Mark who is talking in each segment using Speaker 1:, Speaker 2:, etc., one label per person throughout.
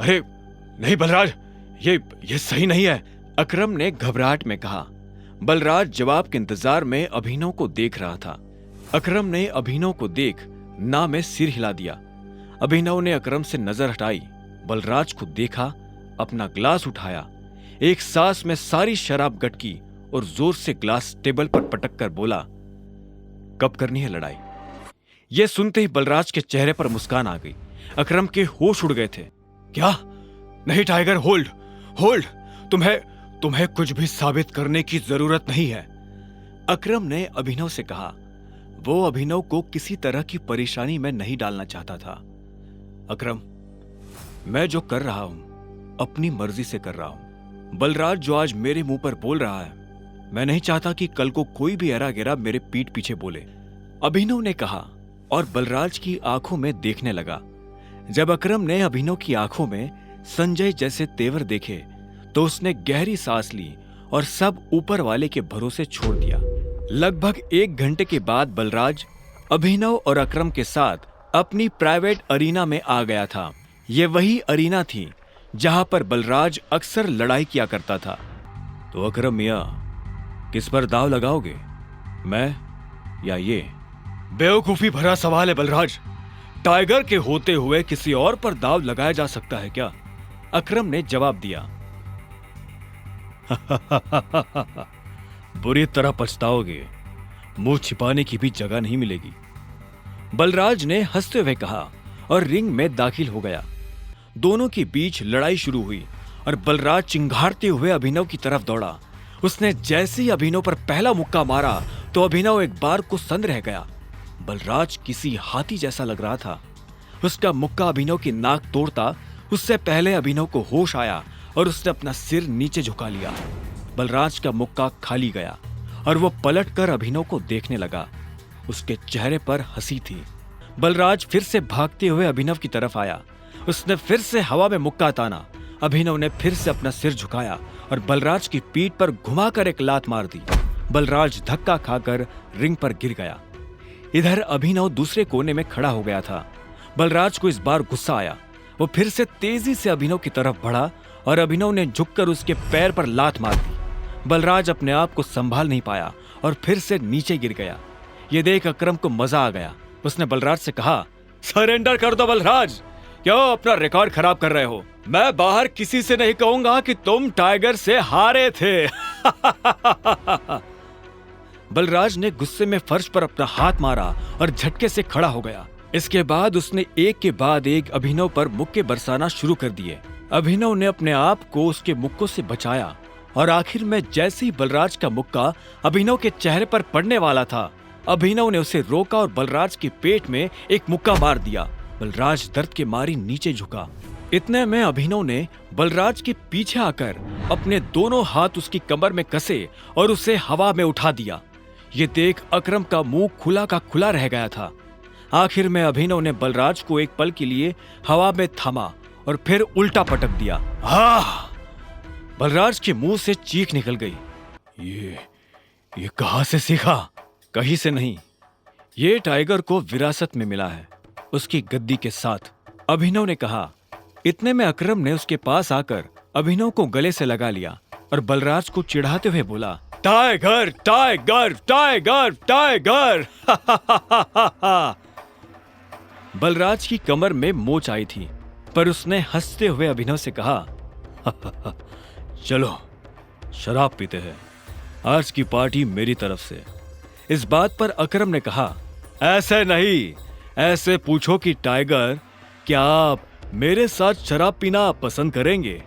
Speaker 1: अरे नहीं बलराज, ये सही नहीं है, अकरम ने घबराहट में कहा। बलराज जवाब के इंतजार में अभिनव को देख रहा था। अकरम ने अभिनव को देख ना में सिर हिला दिया। अभिनव ने अकरम से नजर हटाई, बलराज को देखा, अपना ग्लास उठाया, एक सांस में सारी शराब गटकी और जोर से ग्लास टेबल पर पटक कर बोला, कब करनी है लड़ाई? यह सुनते ही बलराज के चेहरे पर मुस्कान आ गई। अकरम के होश उड़ गए थे। क्या? नहीं टाइगर, होल्ड होल्ड, तुम्हें कुछ भी साबित करने की जरूरत नहीं है, अकरम ने अभिनव से कहा। वो अभिनव को किसी तरह की परेशानी में नहीं डालना चाहता था। अकरम, मैं जो कर रहा हूं अपनी मर्जी से कर रहा हूं। बलराज जो आज मेरे मुंह पर बोल रहा है, मैं नहीं चाहता कि कल को कोई भी एरा गेरा मेरे पीठ पीछे बोले, अभिनव ने कहा और बलराज की आंखों में देखने लगा। जब अकरम ने अभिनव की आंखों में संजय जैसे तेवर देखे तो उसने गहरी सांस ली और सब ऊपर वाले के भरोसे छोड़ दिया। लगभग 1 घंटे के बाद बलराज अभिनव और अकरम के साथ अपनी प्राइवेट अरीना में आ गया था। ये वही अरीना थी जहां पर बलराज अक्सर लड़ाई किया करता था। तो अकरम मियां, किस पर दाव लगाओगे, मैं या ये? बेवकूफी भरा सवाल है बलराज, टाइगर के होते हुए किसी और पर दाव लगाया जा सकता है क्या? अकरम ने जवाब दिया। बुरी तरह पछताओगे, मुंह छिपाने की भी जगह नहीं मिलेगी, बलराज ने हंसते हुए कहा और रिंग में दाखिल हो गया। दोनों के बीच लड़ाई शुरू हुई और बलराज चिंघाड़ते हुए अभिनव की तरफ दौड़ा। उसने जैसे ही अभिनव पर पहला मुक्का मारा तो अभिनव एक बार को सन्न रह गया। बलराज किसी हाथी जैसा लग रहा था। उसका मुक्का अभिनव की नाक तोड़ता उससे पहले अभिनव को होश आया और उसने अपना सिर नीचे झुका लिया। बलराज का मुक्का खाली गया और वो पलटकर अभिनव को देखने लगा। उसके चेहरे पर हंसी थी। बलराज फिर से भागते हुए अभिनव की तरफ आया। उसने फिर से हवा में मुक्का ताना। अभिनव ने फिर से अपना सिर झुकाया और बलराज की पीठ पर घुमाकर एक लात मार दी। बलराज धक्का खाकर रिंग पर गिर गया। इधर अभिनव दूसरे कोने में खड़ा हो गया था। बलराज को इस बार गुस्सा आया। वो फिर से तेजी से अभिनव की तरफ बढ़ा और अभिनव ने झुककर उसके पैर पर लात मार दी। बलराज अपने आप को संभाल नहीं पाया और फिर से नीचे गिर गया। ये देख अकरम को मजा आ गया। उसने बलराज से कहा, सरेंडर कर दो बलराज, क्यों अपना रिकॉर्ड खराब कर रहे हो? मैं बाहर किसी से नहीं कहूंगा कि तुम टाइगर से हारे थे। बलराज ने गुस्से में फर्श पर अपना हाथ मारा और झटके से खड़ा हो गया। इसके बाद उसने एक के बाद एक अभिनव पर मुक्के बरसाना शुरू कर दिए। अभिनव ने अपने आप को उसके मुक्कों से बचाया और आखिर में जैसे ही बलराज का मुक्का अभिनव के चेहरे पर पड़ने वाला था, अभिनव ने उसे रोका और बलराज के पेट में एक मुक्का मार दिया। बलराज दर्द के मारी नीचे झुका। इतने में अभिनव ने बलराज के पीछे आकर अपने दोनों हाथ उसकी कमर में कसे और उसे हवा में उठा दिया। ये देख अकरम का मुंह खुला का खुला रह गया था। आखिर में अभिनव ने बलराज को एक पल के लिए हवा में थामा और फिर उल्टा पटक दिया। बलराज के मुंह से चीख निकल गई। ये कहां से सीखा? कहीं से नहीं, ये टाइगर को विरासत में मिला है, उसकी गद्दी के साथ, अभिनव ने कहा। इतने में अकरम ने उसके पास आकर अभिनव को गले से लगा लिया और बलराज को चिढ़ाते हुए बोला, tiger tiger tiger tiger. Balraj की कमर में मोच आई थी, पर उसने हंसते हुए अभिनव से कहा, चलो शराब पीते हैं, आज की पार्टी मेरी तरफ से। इस बात पर अकरम ने कहा, ऐसे नहीं, ऐसे पूछो कि टाइगर, क्या आप मेरे साथ शराब पीना पसंद करेंगे?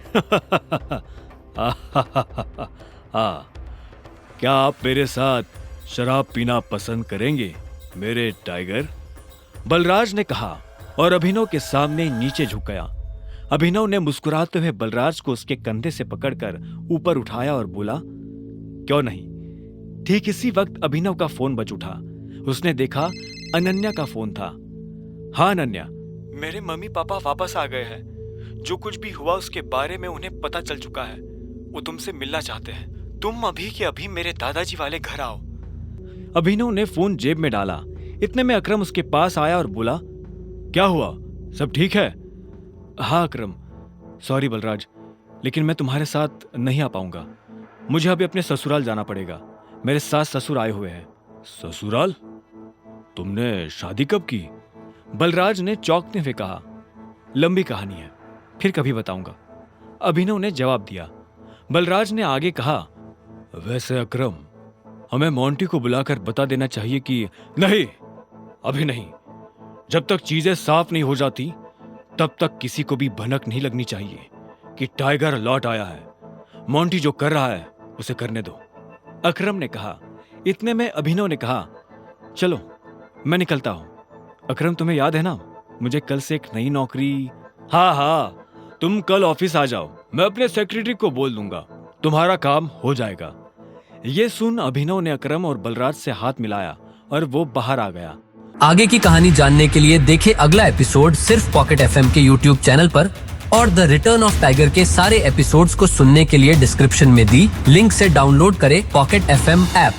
Speaker 1: क्या आप मेरे साथ शराब पीना पसंद करेंगे मेरे टाइगर? बलराज ने कहा और अभिनव के सामने नीचे झुक गया। अभिनव ने मुस्कुराते हुए बलराज को उसके कंधे से पकड़कर ऊपर उठाया और बोला, क्यों नहीं। ठीक इसी वक्त अभिनव का फोन बज उठा। उसने देखा अनन्या का फोन था। हाँ अनन्या, मेरे मम्मी पापा वापस आ गए हैं। जो कुछ भी हुआ उसके बारे में उन्हें पता चल चुका है। वो तुमसे मिलना चाहते हैं। तुम अभी के अभी मेरे दादाजी वाले घर आओ। अभिनव ने फोन जेब में डाला। इतने में अकरम उसके पास आया और बोला, क्या हुआ, सब ठीक है? हाँ अकरम, सॉरी बलराज, लेकिन मैं तुम्हारे साथ नहीं आ पाऊंगा। मुझे अभी अपने ससुराल जाना पड़ेगा। मेरे सास ससुर आए हुए हैं। ससुराल? तुमने शादी कब की? बलराज ने चौंकते हुए कहा। लंबी कहानी है, फिर कभी बताऊंगा, अभिनव ने जवाब दिया। बलराज ने आगे कहा, वैसे अकरम, हमें मोंटी को बुलाकर बता देना चाहिए कि नहीं, अभी नहीं। जब तक चीजें साफ नहीं हो जाती तब तक किसी को भी भनक नहीं लगनी चाहिए कि टाइगर लौट आया है। मोंटी जो कर रहा है उसे करने दो, अकरम ने कहा। इतने में अभिनव ने कहा, चलो मैं निकलता हूं। अकरम, तुम्हें याद है ना, मुझे कल से एक नई नौकरी। हाँ, तुम कल ऑफिस आ जाओ, मैं अपने सेक्रेटरी को बोल दूंगा, तुम्हारा काम हो जाएगा। ये सुन अभिनव ने अकरम और बलराज से हाथ मिलाया और वो बाहर आ गया।
Speaker 2: आगे की कहानी जानने के लिए देखें अगला एपिसोड सिर्फ पॉकेट एफएम के यूट्यूब चैनल पर, और द रिटर्न ऑफ टाइगर के सारे एपिसोड्स को सुनने के लिए डिस्क्रिप्शन में दी लिंक से डाउनलोड करें पॉकेट एफएम ऐप।